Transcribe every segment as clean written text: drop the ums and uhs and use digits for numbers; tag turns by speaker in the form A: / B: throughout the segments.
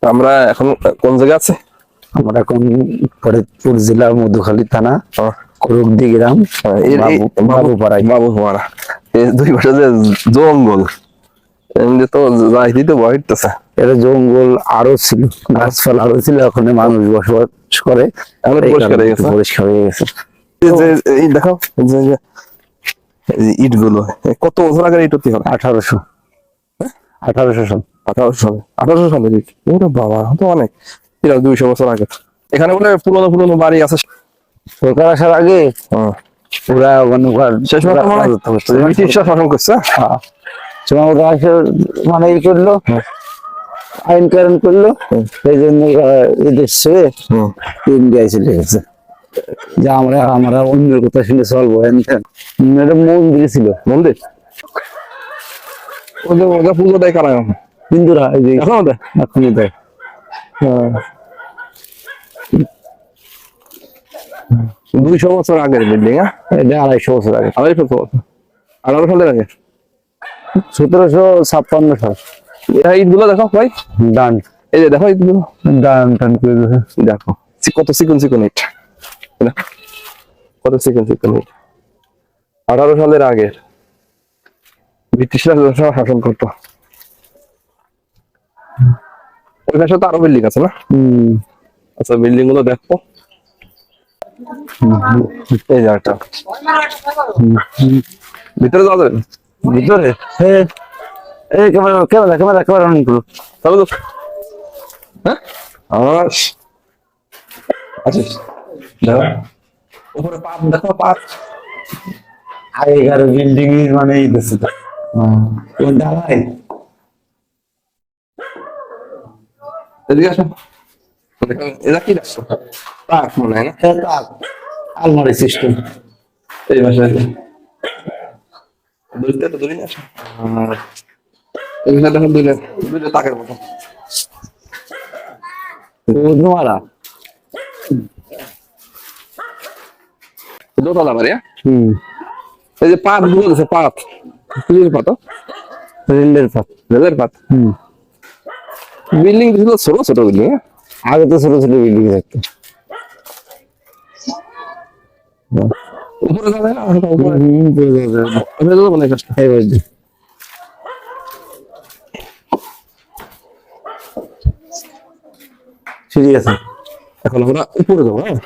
A: আমরা এখন কোন জায়গা আছে?
B: আমরা এখন ফরিদপুর জেলা মধুখালী থানা করুকদি গ্রাম
A: বাবুপাড়া। এই দুই পাশে যে জঙ্গল, এমনি তো যাইতে তো ভয় হইতেছে।
B: এটা জঙ্গল আরো ছিল, গাছপালা আরো ছিল, ওখানে মানুষ বসবাস করে,
A: এখন পরিষ্কার হয়ে গেছে।
B: পরিষ্কার হয়ে গেছে।
A: এই দেখো ইট গুলো কত বছর আগে ইট হতে হবে?
B: 1800 সাল।
A: 1800 সালের ইট। ওরে বাবা, তো অনেক, 200 বছর আগে। এখানে বলে পুরনো বাড়ি আছে।
B: সরকার আসার আগে পুরা
A: শেষ ব্রিটিশরা শাসন করছে।
B: মানে এই করলো, আইন কানুন করলো, সেই জন্য এদেশ ছেড়ে ইন্ডিয়ায় চলে গেছে যে আমরা অন্যের কথা শুনে চলবো। এটা মন্দির ছিল,
A: মন্দির ওদের পুজো দেয় কারা?
B: হিন্দুরা। এখনো দেয়।
A: 200 বছর আগের বিল্ডিং।
B: এটা 250 বছর আগে।
A: 18 সালের আগে,
B: 1756 সাল।
A: ইট গুলো দেখো ভাই,
B: ডান।
A: এই যে দেখো ইট গুলো
B: ডান করে
A: দেখো, কত চিকন ইট, কত চিকন ইট। 18 সালের আগের, ব্রিটিশরা শাসন করতো। ওই পাশে তো আরো বিল্ডিং আছে না? আচ্ছা, বিল্ডিং গুলো দেখো। এই জায়গাটা ভিতরে যাওয়া যাবে?
B: ভিতরে এই ক্যামেরা অন করো।
A: চলো তো। হ্যাঁ, আচ্ছা, দেখো উপরে পাত, দেখো পাত।
B: আগেকার বিল্ডিং মানে এই দেশে তো ঢালাই।
A: এদিকে আসো, এটা কি রাখছো? পাক মনে হয় না?
B: আলমারি সিস্টেম।
A: এই বাসায় দুইটা তো ধরে নিয়ে আসো। এই বাসায় দেখো দুইটা তাকের মতো।
B: মারা
A: দোতলা বাড়ি। এই যে পাত গুলো আছে, পাত কিসের পাত? রেলের পাত। বিল্ডিং ছিল ছোট বিল্ডিং।
B: আগে তো ছোট বিল্ডিং থাকতো।
A: উপরে যাবে না? উপরে অনেক কষ্ট।
B: সিঁড়ি আছে।
A: এখন আমরা উপরে যাবো। হ্যাঁ,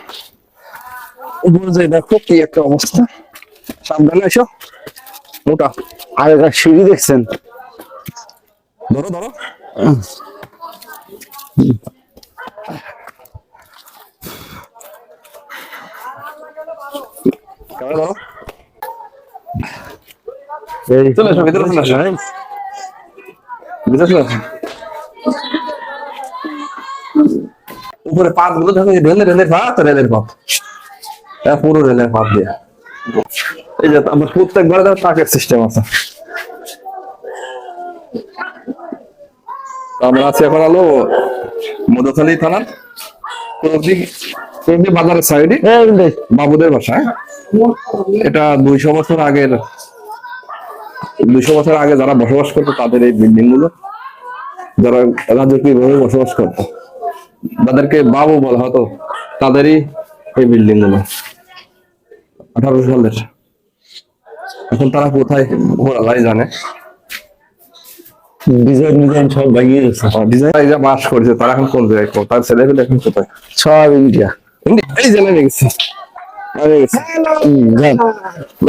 A: উপরে যাই, দেখো কি একটা অবস্থা। সাবধানে এসো, মোটা।
B: আগেকার সিঁড়ি দেখছেন?
A: ধরো চলে আসো, ভিতরে চলে আসো। ভিতরে চলে আসো। উপরে পাত গুলো দেখো, রেলের পাত, পুরো রেলের পাত দিয়ে। এই যে আমার প্রত্যেক ঘরে তাকের সিস্টেম আছে। আমরা আছি এখন হলো মধুখালী থানার করুকদি বাজারের সাইডে, বাবুদের বাসা। এটা 200 বছর আগে যারা বসবাস করতো তাদের এই বিল্ডিং গুলো, যারা রাজকীয় ভাবে বসবাস করতো, তাদেরকে বাবু বলা হতো, তাদেরই এই বিল্ডিং গুলো। 1800 সালের। এখন তারা কোথায় ওরাই জানে।
B: ডিজাইন সব ভাঙিয়ে গেছে।
A: ডিজাইন বাস করছে, তারা এখন কোন জায়গায়, তার ছেলেগুলো এখন কোথায়?
B: সব ইন্ডিয়া।
A: এই জেনে গেছি।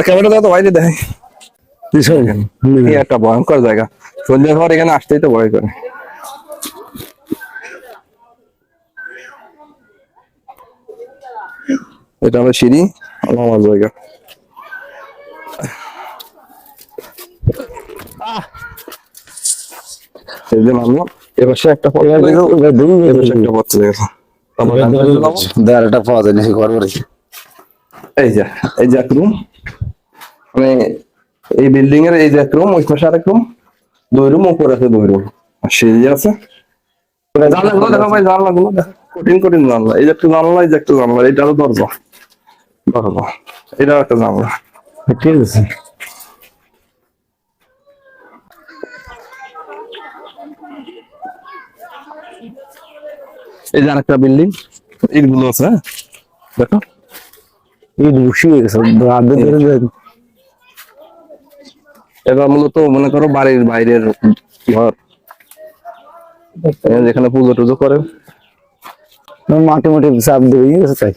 A: ক্যামেরা দাও তো বাইরে দেখে। একটা ভয়ঙ্কর জায়গা, সন্ধ্যার পর এখানে আসতেই তো ভয় করে। এটা আমার সিঁড়ি, আমার জায়গা। এপাশে একটা পথ,
B: একটা পাওয়া যায় ঘর বাড়ি।
A: এই যে এক রুম, মানে এই বিল্ডিং এর এই যে এক রুম, ওই পাশে আরেক রুম, 2 রুম, উপরে আছে 2 রুম, আর সিঁড়ি আছে। জানলাগুলো দেখো ভাই, জানলাগুলো দেখো, কঠিন জানলা। এই যে একটা জানলা, এই যে একটা জানলা, এটা আরো দরজা, এটাও একটা জানলা।
B: ঠিক আছে।
A: এই যে আরেকটা বিল্ডিং, ইটগুলো আছে, হ্যাঁ দেখো।
B: ইট বসিয়ে গেছে রাতে ধরে ধরে।
A: এবার মূলত মনে করো বাড়ির বাইরের ঘর, যেখানে পুজো টুজো করে।
B: মাটি মাটি চাপ দিয়ে গেছে তাই।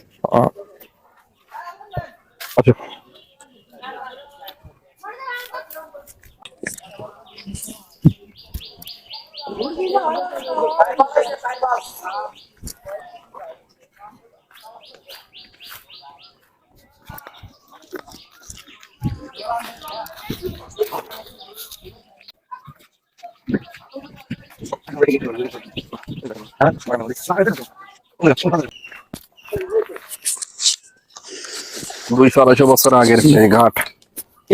A: আচ্ছা, দুইশো আড়াইশো বছর আগের এই ঘাট,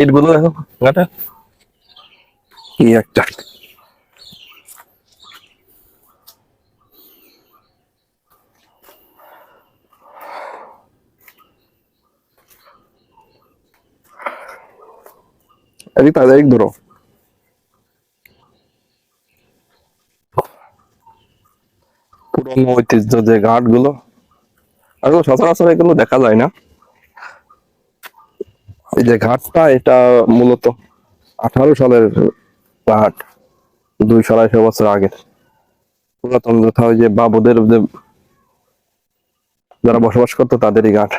A: ইটগুলো দেখো ঘাটে কি একটা। এদিক তাদের ধরো, পুরনো ঐতিহ্য যে ঘাট গুলো, আর সচরাচর এগুলো দেখা যায় না। এই যে ঘাটটা, এটা মূলত 18 সালের ঘাট, 200-250 বছর আগের পুরাতন যথা ওই যে বাবুদের যে যারা বসবাস করতো তাদেরই ঘাট।